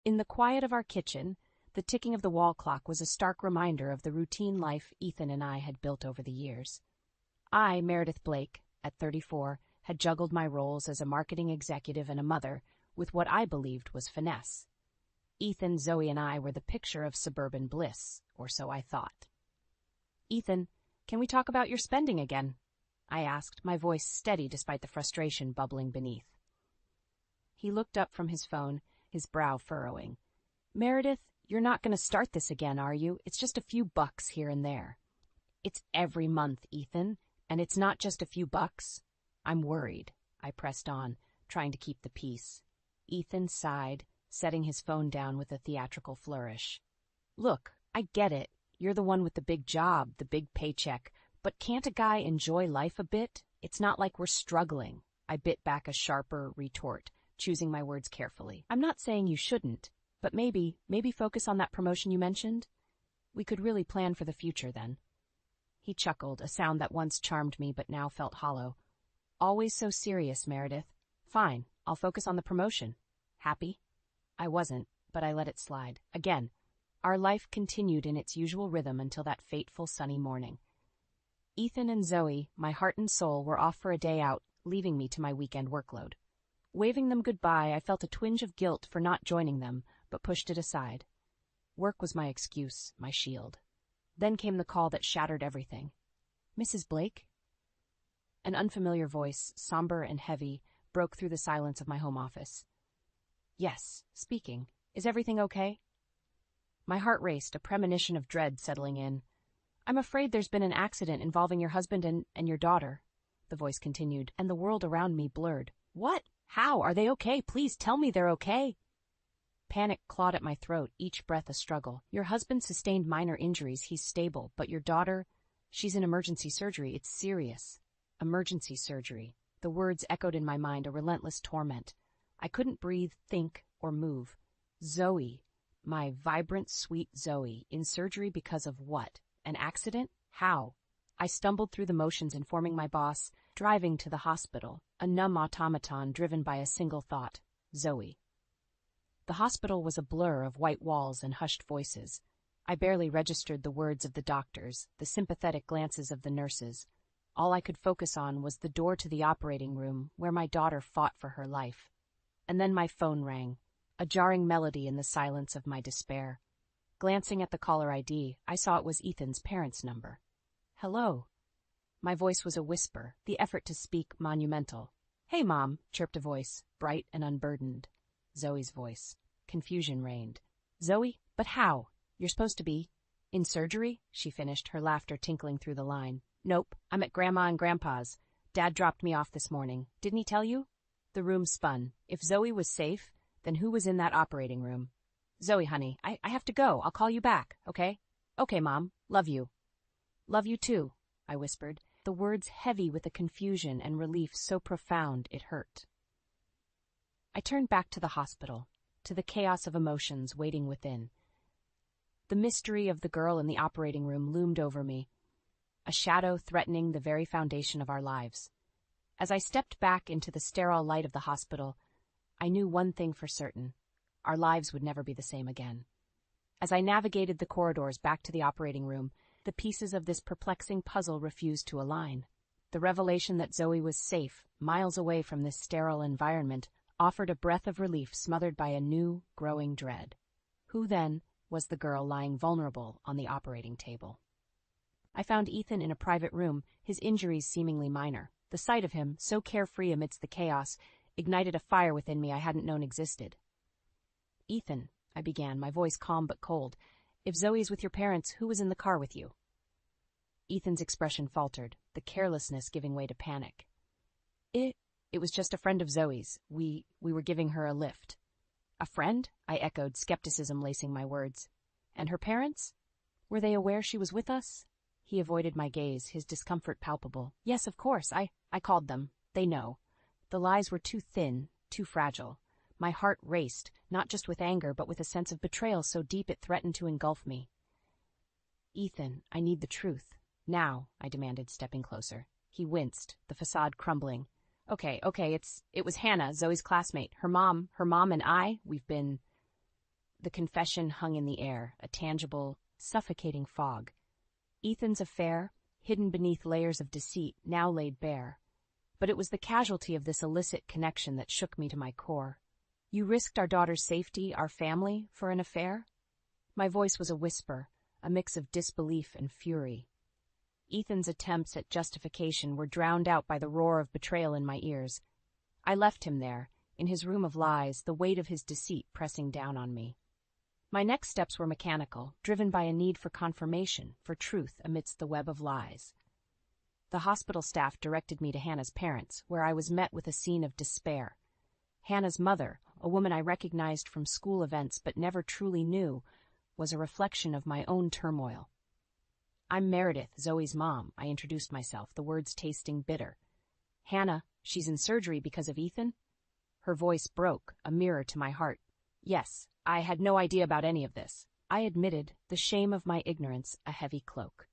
In the quiet of our kitchen, the ticking of the wall clock was a stark reminder of the routine life Ethan and I had built over the years. I, Meredith Blake, at 34, had juggled my roles as a marketing executive and a mother with what I believed was finesse. Ethan, Zoe, and I were the picture of suburban bliss, or so I thought. "Ethan, can we talk about your spending again?" I asked, my voice steady despite the frustration bubbling beneath. He looked up from his phone, his brow furrowing. "Meredith, you're not going to start this again, are you? It's just a few bucks here and there." "It's every month, Ethan, and it's not just a few bucks." "I'm worried," I pressed on, trying to keep the peace. Ethan sighed, setting his phone down with a theatrical flourish. "Look, I get it. You're the one with the big job, the big paycheck, but can't a guy enjoy life a bit? It's not like we're struggling." I bit back a sharper retort, choosing my words carefully. "I'm not saying you shouldn't, but maybe focus on that promotion you mentioned. We could really plan for the future then." He chuckled, a sound that once charmed me but now felt hollow. "Always so serious, Meredith. Fine, I'll focus on the promotion. Happy?" I wasn't, but I let it slide. Again, our life continued in its usual rhythm until that fateful sunny morning. Ethan and Zoe, my heart and soul, were off for a day out, leaving me to my weekend workload. Waving them goodbye, I felt a twinge of guilt for not joining them, but pushed it aside. Work was my excuse, my shield. Then came the call that shattered everything. "Mrs. Blake?" An unfamiliar voice, somber and heavy, broke through the silence of my home office. "Yes, speaking. Is everything okay?" My heart raced, a premonition of dread settling in. "I'm afraid there's been an accident involving your husband and your daughter," the voice continued, and the world around me blurred. "What? How? Are they okay? Please tell me they're okay." Panic clawed at my throat, each breath a struggle. "Your husband sustained minor injuries. He's stable. But your daughter, she's in emergency surgery. It's serious." Emergency surgery. The words echoed in my mind, a relentless torment. I couldn't breathe, think, or move. Zoe, my vibrant, sweet Zoe, in surgery because of what? An accident? How? I stumbled through the motions, informing my boss, driving to the hospital, a numb automaton driven by a single thought: Zoe. The hospital was a blur of white walls and hushed voices. I barely registered the words of the doctors, the sympathetic glances of the nurses. All I could focus on was the door to the operating room, where my daughter fought for her life. And then my phone rang, a jarring melody in the silence of my despair. Glancing at the caller ID, I saw it was Ethan's parents' number. "Hello." My voice was a whisper, the effort to speak monumental. "Hey, Mom," chirped a voice, bright and unburdened. Zoe's voice. Confusion reigned. "Zoe? But how? You're supposed to be in surgery?" she finished, her laughter tinkling through the line. "Nope, I'm at Grandma and Grandpa's. Dad dropped me off this morning. Didn't he tell you?" The room spun. If Zoe was safe, then who was in that operating room? "Zoe, honey, I have to go. I'll call you back, okay?" "Okay, Mom. Love you." "Love you too," I whispered, the words heavy with a confusion and relief so profound it hurt. I turned back to the hospital, to the chaos of emotions waiting within. The mystery of the girl in the operating room loomed over me, a shadow threatening the very foundation of our lives. As I stepped back into the sterile light of the hospital, I knew one thing for certain: our lives would never be the same again. As I navigated the corridors back to the operating room, the pieces of this perplexing puzzle refused to align. The revelation that Zoe was safe, miles away from this sterile environment, offered a breath of relief smothered by a new, growing dread. Who, then, was the girl lying vulnerable on the operating table? I found Ethan in a private room, his injuries seemingly minor. The sight of him, so carefree amidst the chaos, ignited a fire within me I hadn't known existed. "Ethan," I began, my voice calm but cold, "if Zoe is with your parents, who was in the car with you?" Ethan's expression faltered, the carelessness giving way to panic. It was just a friend of Zoe's. We were giving her a lift." "A friend?" I echoed, skepticism lacing my words. "And her parents? Were they aware she was with us?" He avoided my gaze, his discomfort palpable. "Yes, of course. I called them. They know." The lies were too thin, too fragile. My heart raced, not just with anger, but with a sense of betrayal so deep it threatened to engulf me. "Ethan, I need the truth. Now," I demanded, stepping closer. He winced, the facade crumbling. Okay, it was Hannah, Zoe's classmate. Her mom and I, we've been..." The confession hung in the air, a tangible, suffocating fog. Ethan's affair, hidden beneath layers of deceit, now laid bare. But it was the casualty of this illicit connection that shook me to my core. You risked our daughter's safety, our family, for an affair? My voice was a whisper, a mix of disbelief and fury. Ethan's attempts at justification were drowned out by the roar of betrayal in my ears. I left him there, in his room of lies, the weight of his deceit pressing down on me. My next steps were mechanical, driven by a need for confirmation, for truth amidst the web of lies. The hospital staff directed me to Hannah's parents, where I was met with a scene of despair. Hannah's mother, a woman I recognized from school events but never truly knew, was a reflection of my own turmoil. I'm Meredith, Zoe's mom, I introduced myself, the words tasting bitter. Hannah, she's in surgery because of Ethan? Her voice broke, a mirror to my heart. Yes, I had no idea about any of this. I admitted, the shame of my ignorance a heavy cloak.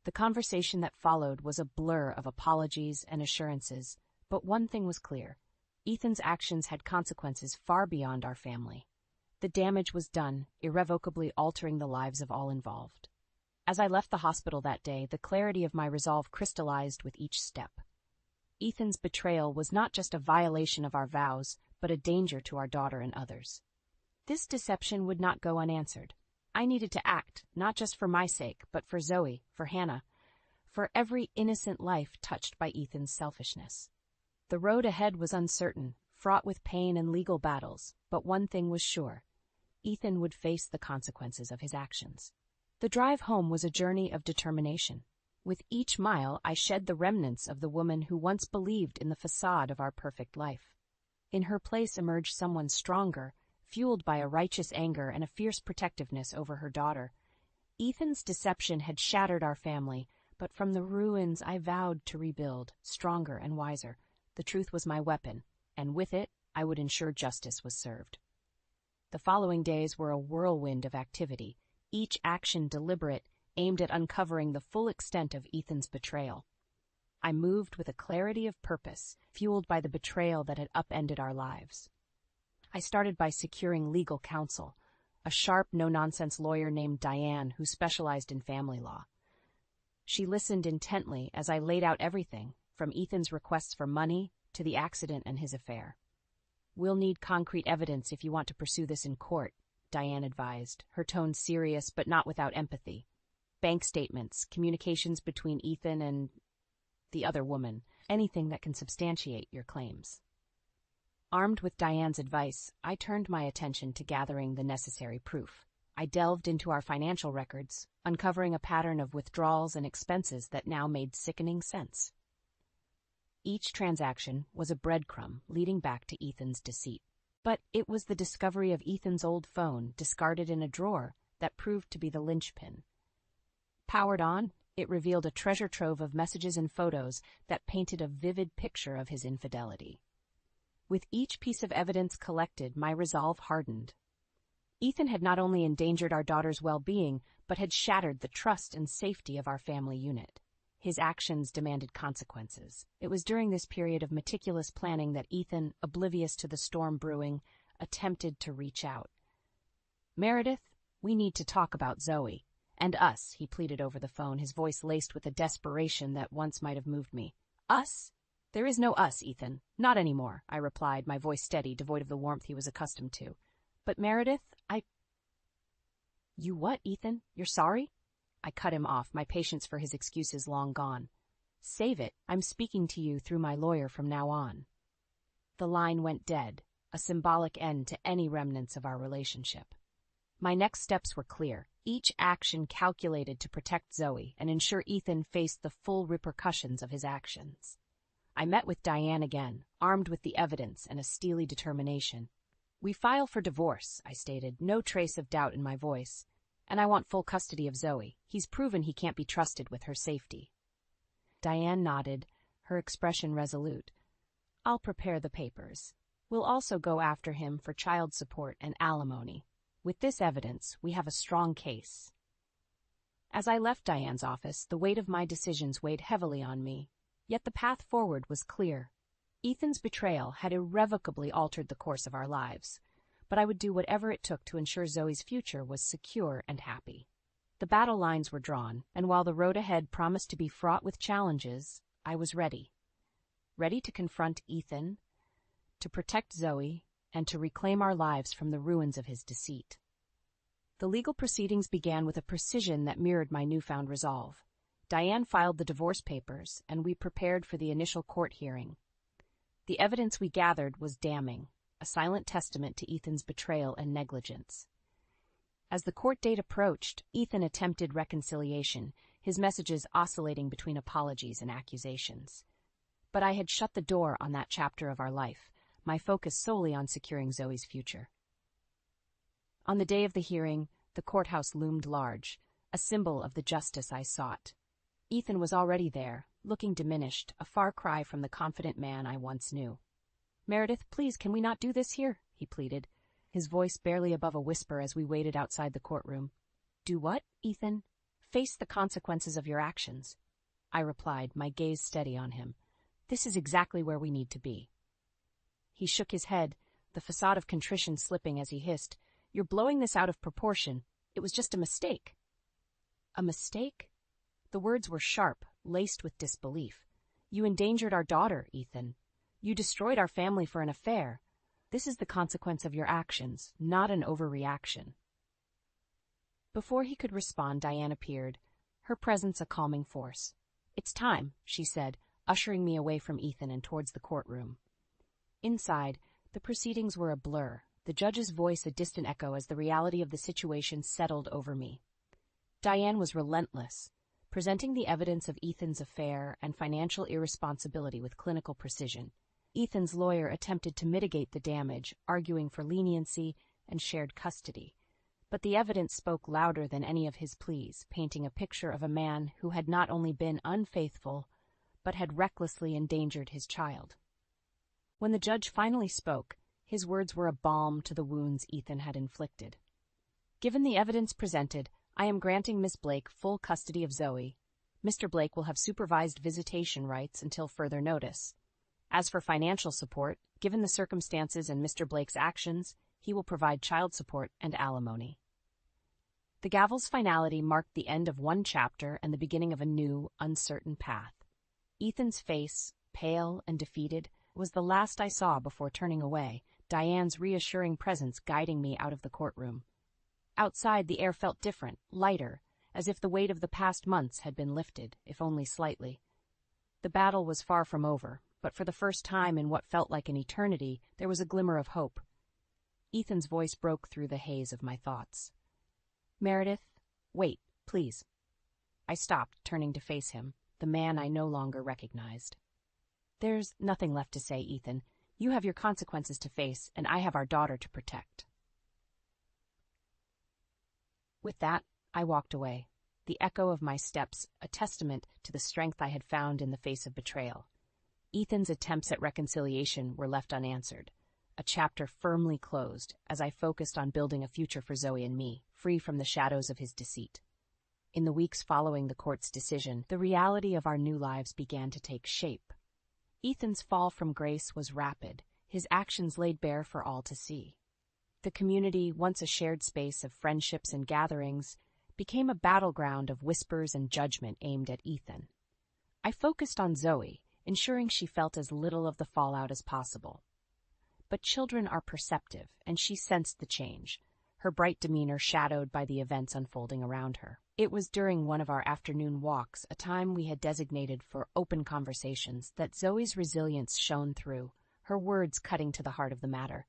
The conversation that followed was a blur of apologies and assurances, but one thing was clear. Ethan's actions had consequences far beyond our family. The damage was done, irrevocably altering the lives of all involved. As I left the hospital that day, the clarity of my resolve crystallized with each step. Ethan's betrayal was not just a violation of our vows, but a danger to our daughter and others. This deception would not go unanswered. I needed to act, not just for my sake, but for Zoe, for Hannah, for every innocent life touched by Ethan's selfishness. The road ahead was uncertain, fraught with pain and legal battles, but one thing was sure. Ethan would face the consequences of his actions. The drive home was a journey of determination. With each mile, I shed the remnants of the woman who once believed in the facade of our perfect life. In her place emerged someone stronger, fueled by a righteous anger and a fierce protectiveness over her daughter. Ethan's deception had shattered our family, but from the ruins I vowed to rebuild, stronger and wiser. The truth was my weapon, and with it, I would ensure justice was served. The following days were a whirlwind of activity, each action deliberate, aimed at uncovering the full extent of Ethan's betrayal. I moved with a clarity of purpose, fueled by the betrayal that had upended our lives. I started by securing legal counsel, a sharp, no-nonsense lawyer named Diane who specialized in family law. She listened intently as I laid out everything, from Ethan's requests for money to the accident and his affair. We'll need concrete evidence if you want to pursue this in court, Diane advised, her tone serious but not without empathy. Bank statements, communications between Ethan and the other woman, anything that can substantiate your claims. Armed with Diane's advice, I turned my attention to gathering the necessary proof. I delved into our financial records, uncovering a pattern of withdrawals and expenses that now made sickening sense. Each transaction was a breadcrumb leading back to Ethan's deceit. But it was the discovery of Ethan's old phone, discarded in a drawer, that proved to be the linchpin. Powered on, it revealed a treasure trove of messages and photos that painted a vivid picture of his infidelity. With each piece of evidence collected, my resolve hardened. Ethan had not only endangered our daughter's well-being, but had shattered the trust and safety of our family unit. His actions demanded consequences. It was during this period of meticulous planning that Ethan, oblivious to the storm brewing, attempted to reach out. "Meredith, we need to talk about Zoe. And us," he pleaded over the phone, his voice laced with a desperation that once might have moved me. "Us? There is no us, Ethan. Not anymore," I replied, my voice steady, devoid of the warmth he was accustomed to. "But Meredith, You what, Ethan? You're sorry?" I cut him off, my patience for his excuses long gone. "Save it. I'm speaking to you through my lawyer from now on." The line went dead, a symbolic end to any remnants of our relationship. My next steps were clear, each action calculated to protect Zoe and ensure Ethan faced the full repercussions of his actions. I met with Diane again, armed with the evidence and a steely determination. "We file for divorce," I stated, no trace of doubt in my voice. "And I want full custody of Zoe. He's proven he can't be trusted with her safety." Diane nodded, her expression resolute. "I'll prepare the papers. We'll also go after him for child support and alimony. With this evidence, we have a strong case." As I left Diane's office, the weight of my decisions weighed heavily on me. Yet the path forward was clear. Ethan's betrayal had irrevocably altered the course of our lives. but I would do whatever it took to ensure Zoe's future was secure and happy. The battle lines were drawn, and while the road ahead promised to be fraught with challenges, I was ready. Ready to confront Ethan, to protect Zoe, and to reclaim our lives from the ruins of his deceit. The legal proceedings began with a precision that mirrored my newfound resolve. Diane filed the divorce papers, and we prepared for the initial court hearing. The evidence we gathered was damning, a silent testament to Ethan's betrayal and negligence. As the court date approached, Ethan attempted reconciliation, his messages oscillating between apologies and accusations. But I had shut the door on that chapter of our life, my focus solely on securing Zoe's future. On the day of the hearing, the courthouse loomed large, a symbol of the justice I sought. Ethan was already there, looking diminished, a far cry from the confident man I once knew. "Meredith, please, can we not do this here?" he pleaded, his voice barely above a whisper as we waited outside the courtroom. "Do what, Ethan?" "Face the consequences of your actions," I replied, my gaze steady on him. "This is exactly where we need to be." He shook his head, the facade of contrition slipping as he hissed, "You're blowing this out of proportion. It was just a mistake." "A mistake?" The words were sharp, laced with disbelief. "You endangered our daughter, Ethan. You destroyed our family for an affair. This is the consequence of your actions, not an overreaction." Before he could respond, Diane appeared, her presence a calming force. "It's time," she said, ushering me away from Ethan and towards the courtroom. Inside, the proceedings were a blur, the judge's voice a distant echo as the reality of the situation settled over me. Diane was relentless, presenting the evidence of Ethan's affair and financial irresponsibility with clinical precision. Ethan's lawyer attempted to mitigate the damage, arguing for leniency and shared custody. But the evidence spoke louder than any of his pleas, painting a picture of a man who had not only been unfaithful, but had recklessly endangered his child. When the judge finally spoke, his words were a balm to the wounds Ethan had inflicted. "Given the evidence presented, I am granting Miss Blake full custody of Zoe. Mr. Blake will have supervised visitation rights until further notice. As for financial support, given the circumstances and Mr. Blake's actions, he will provide child support and alimony." The gavel's finality marked the end of one chapter and the beginning of a new, uncertain path. Ethan's face, pale and defeated, was the last I saw before turning away, Diane's reassuring presence guiding me out of the courtroom. Outside, the air felt different, lighter, as if the weight of the past months had been lifted, if only slightly. The battle was far from over, but for the first time in what felt like an eternity, there was a glimmer of hope. Ethan's voice broke through the haze of my thoughts. "Meredith, wait, please." I stopped, turning to face him, the man I no longer recognized. "There's nothing left to say, Ethan. You have your consequences to face, and I have our daughter to protect." With that, I walked away, the echo of my steps a testament to the strength I had found in the face of betrayal. Ethan's attempts at reconciliation were left unanswered, a chapter firmly closed as I focused on building a future for Zoe and me, free from the shadows of his deceit. In the weeks following the court's decision, the reality of our new lives began to take shape. Ethan's fall from grace was rapid, his actions laid bare for all to see. The community, once a shared space of friendships and gatherings, became a battleground of whispers and judgment aimed at Ethan. I focused on Zoe, ensuring she felt as little of the fallout as possible. But children are perceptive, and she sensed the change, her bright demeanor shadowed by the events unfolding around her. It was during one of our afternoon walks, a time we had designated for open conversations, that Zoe's resilience shone through, her words cutting to the heart of the matter.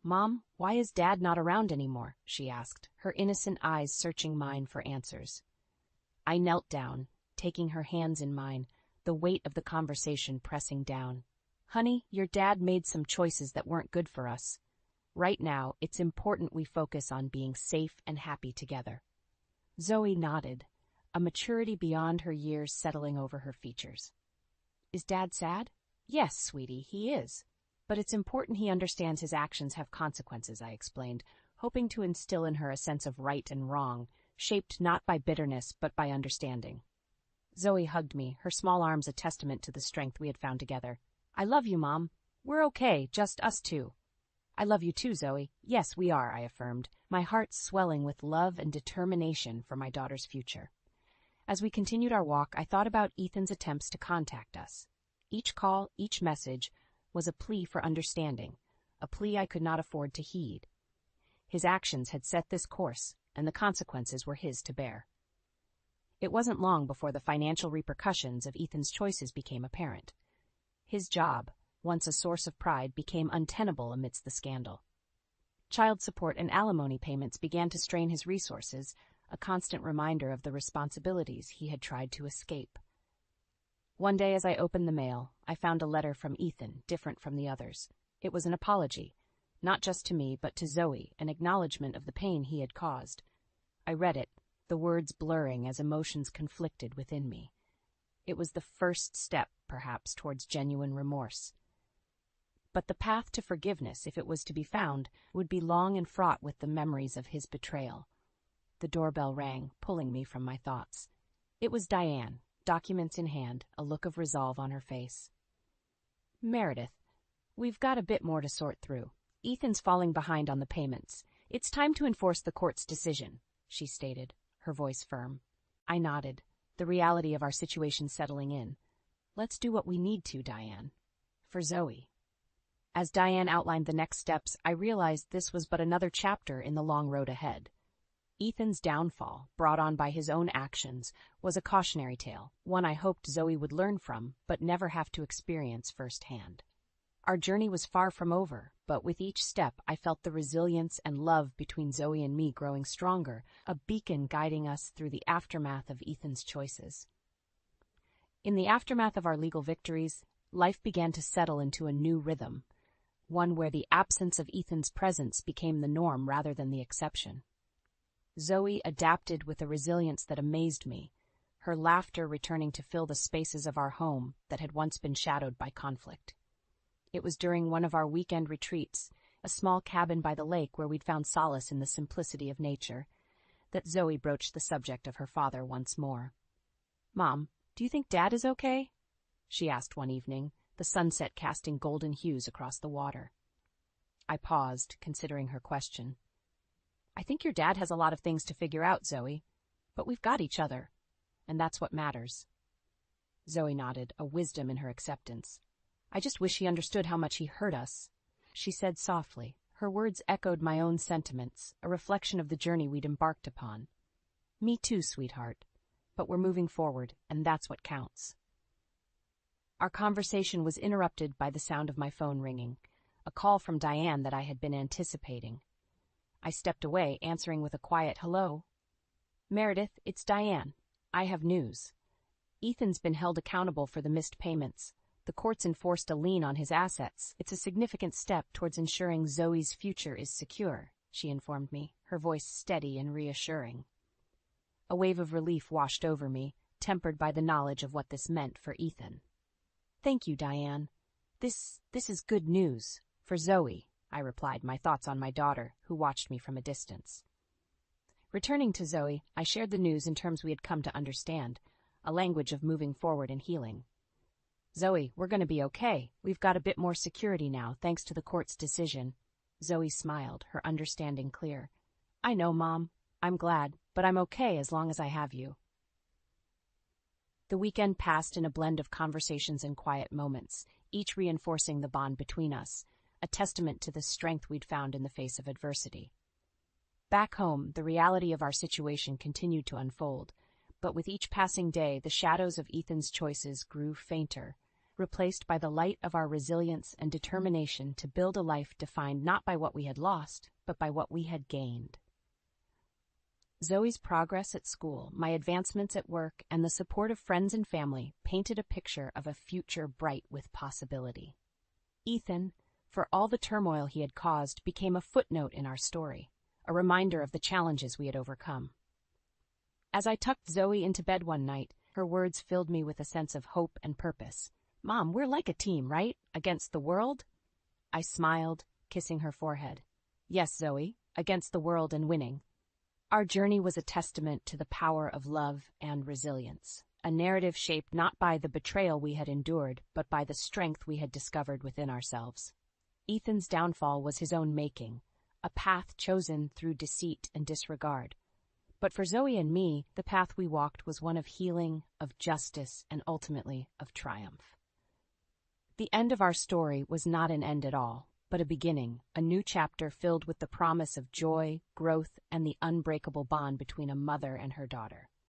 "Mom, why is Dad not around anymore?" she asked, her innocent eyes searching mine for answers. I knelt down, taking her hands in mine, the weight of the conversation pressing down. "Honey, your dad made some choices that weren't good for us. Right now, it's important we focus on being safe and happy together." Zoe nodded, a maturity beyond her years settling over her features. "Is Dad sad?" "Yes, sweetie, he is. But it's important he understands his actions have consequences," I explained, hoping to instill in her a sense of right and wrong, shaped not by bitterness but by understanding. Zoe hugged me, her small arms a testament to the strength we had found together. "I love you, Mom. We're okay, just us two." I love you too, Zoe. Yes, we are, I affirmed, my heart swelling with love and determination for my daughter's future. As we continued our walk, I thought about Ethan's attempts to contact us. Each call, each message, was a plea for understanding, a plea I could not afford to heed. His actions had set this course, and the consequences were his to bear. It wasn't long before the financial repercussions of Ethan's choices became apparent. His job, once a source of pride, became untenable amidst the scandal. Child support and alimony payments began to strain his resources, a constant reminder of the responsibilities he had tried to escape. One day as I opened the mail, I found a letter from Ethan, different from the others. It was an apology, not just to me, but to Zoe, an acknowledgement of the pain he had caused. I read it, the words blurring as emotions conflicted within me. It was the first step, perhaps, towards genuine remorse. But the path to forgiveness, if it was to be found, would be long and fraught with the memories of his betrayal. The doorbell rang, pulling me from my thoughts. It was Diane, documents in hand, a look of resolve on her face. Meredith, we've got a bit more to sort through. Ethan's falling behind on the payments. It's time to enforce the court's decision, she stated, her voice firm. I nodded, the reality of our situation settling in. Let's do what we need to, Diane. For Zoe. As Diane outlined the next steps, I realized this was but another chapter in the long road ahead. Ethan's downfall, brought on by his own actions, was a cautionary tale, one I hoped Zoe would learn from, but never have to experience firsthand. Our journey was far from over, but with each step I felt the resilience and love between Zoe and me growing stronger, a beacon guiding us through the aftermath of Ethan's choices. In the aftermath of our legal victories, life began to settle into a new rhythm, one where the absence of Ethan's presence became the norm rather than the exception. Zoe adapted with a resilience that amazed me, her laughter returning to fill the spaces of our home that had once been shadowed by conflict. It was during one of our weekend retreats, a small cabin by the lake where we'd found solace in the simplicity of nature, that Zoe broached the subject of her father once more. "Mom, do you think Dad is okay?" she asked one evening, the sunset casting golden hues across the water. I paused, considering her question. "I think your dad has a lot of things to figure out, Zoe, but we've got each other, and that's what matters." Zoe nodded, a wisdom in her acceptance. "I just wish he understood how much he hurt us," she said softly. Her words echoed my own sentiments, a reflection of the journey we'd embarked upon. "Me too, sweetheart, but we're moving forward, and that's what counts." Our conversation was interrupted by the sound of my phone ringing, a call from Diane that I had been anticipating. I stepped away, answering with a quiet hello. "Meredith, it's Diane. I have news. Ethan's been held accountable for the missed payments. The court's enforced a lien on his assets. It's a significant step towards ensuring Zoe's future is secure," she informed me, her voice steady and reassuring. A wave of relief washed over me, tempered by the knowledge of what this meant for Ethan. "Thank you, Diane. This is good news. For Zoe," I replied, my thoughts on my daughter, who watched me from a distance. Returning to Zoe, I shared the news in terms we had come to understand, a language of moving forward and healing. "Zoe, we're going to be okay. We've got a bit more security now, thanks to the court's decision." Zoe smiled, her understanding clear. "I know, Mom. I'm glad, but I'm okay as long as I have you." The weekend passed in a blend of conversations and quiet moments, each reinforcing the bond between us, a testament to the strength we'd found in the face of adversity. Back home, the reality of our situation continued to unfold, but with each passing day, the shadows of Ethan's choices grew fainter, replaced by the light of our resilience and determination to build a life defined not by what we had lost, but by what we had gained. Zoe's progress at school, my advancements at work, and the support of friends and family painted a picture of a future bright with possibility. Ethan, for all the turmoil he had caused, became a footnote in our story, a reminder of the challenges we had overcome. As I tucked Zoe into bed one night, her words filled me with a sense of hope and purpose. "Mom, we're like a team, right? Against the world?" I smiled, kissing her forehead. "Yes, Zoe, against the world and winning." Our journey was a testament to the power of love and resilience, a narrative shaped not by the betrayal we had endured, but by the strength we had discovered within ourselves. Ethan's downfall was his own making, a path chosen through deceit and disregard. But for Zoe and me, the path we walked was one of healing, of justice, and ultimately of triumph. The end of our story was not an end at all, but a beginning, a new chapter filled with the promise of joy, growth, and the unbreakable bond between a mother and her daughter.